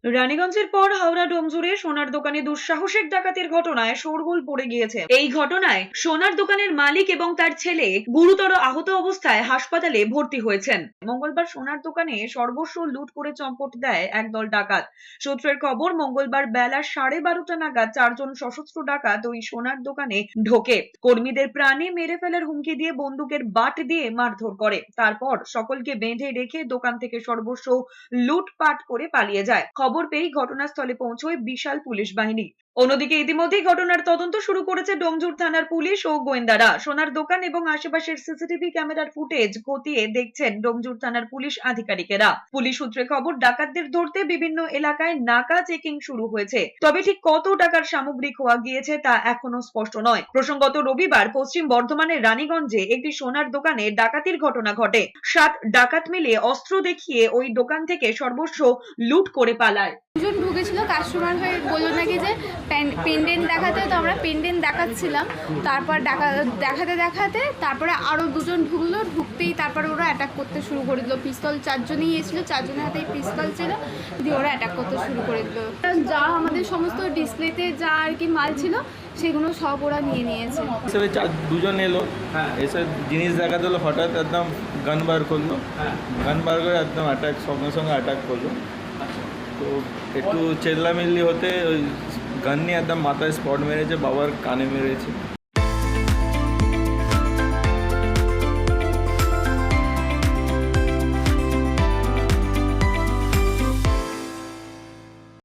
রানীগঞ্জের পর হাওড়া ডোমজুড়ে সোনার দোকানে দুঃসাহসিক ডাকাতির ঘটনায় শোরগোল পড়ে গিয়েছে। এই ঘটনায় সোনার দোকানের মালিক এবং তার ছেলে গুরুতর আহত অবস্থায় হাসপাতালে ভর্তি হয়েছেন। মঙ্গলবার সোনার দোকানে সর্বস্ব লুট করে চম্পট দেয় একদল ডাকাত। সূত্রের খবর, মঙ্গলবার বেলা 12:30 নাগাদ 4 জন সশস্ত্র ডাকাত ওই সোনার দোকানে ঢোকে। কর্মীদের প্রাণে মেরে ফেলার হুমকি দিয়ে বন্দুকের বাট দিয়ে মারধর করে। তারপর সকলকে বেঁধে রেখে দোকান থেকে সর্বস্ব লুটপাট করে পালিয়ে যায়। খবর পেয়ে ঘটনাস্থলে পৌঁছয় বিশাল পুলিশ বাহিনী। অন্যদিকে ইতিমধ্যেই ঘটনার তদন্ত শুরু করেছে ডোমজুর থানার পুলিশ ও গোয়েন্দারা। সোনার দোকান এবং আশেপাশের সিসিটিভি ক্যামেরার ফুটেজ খতিয়ে দেখছেন ডোমজুর থানার পুলিশ আধিকারিকেরা। পুলিশ সূত্রে খবর, ডাকাতদের ধরতে বিভিন্ন এলাকায় নাকা চেকিং শুরু হয়েছে। তবে ঠিক কত টাকার সামগ্রী খোয়া গিয়েছে তা এখনো স্পষ্ট নয়। প্রসঙ্গত, রবিবার পশ্চিম বর্ধমানের রানীগঞ্জে একটি সোনার দোকানে ডাকাতির ঘটনা ঘটে। 7 ডাকাত মিলে অস্ত্র দেখিয়ে ওই দোকান থেকে সর্বস্ব লুট করে পালায়। দুজন ঢুকেছিল, কাস্টমার হয়ে বললো নাকি যে পেন্ডেন্ট দেখাতে, তো আমরা পেন্ডেন্ট দেখাচ্ছিলাম। তারপর দেখাতে দেখাতে তারপরে আরও দুজন ঢুকলো, ঢুকতেই তারপরে ওরা অ্যাটাক করতে শুরু করে দিল। পিস্তল 4 জনই এসেছিলো, 4 জনের হাতেই পিস্তল ছিল, দিয়ে ওরা অ্যাটাক করতে শুরু করে দিল। যা আমাদের সমস্ত ডিসপ্লেতে যা আর কি মাল ছিল সেগুলো সব ওরা নিয়ে নিয়েছে। দুজন এলো, এসে জিনিস দেখাতে হলো, হঠাৎ একদম গান বার করলো, গান বার করে একদম অ্যাটাক, সঙ্গে সঙ্গে অ্যাটাক করলো। তো একটু চেল্লামিল্লি হতে ওই গান নিয়ে একদম মাথায় স্পট মেরেছে, বাবার কানে মেরেছে।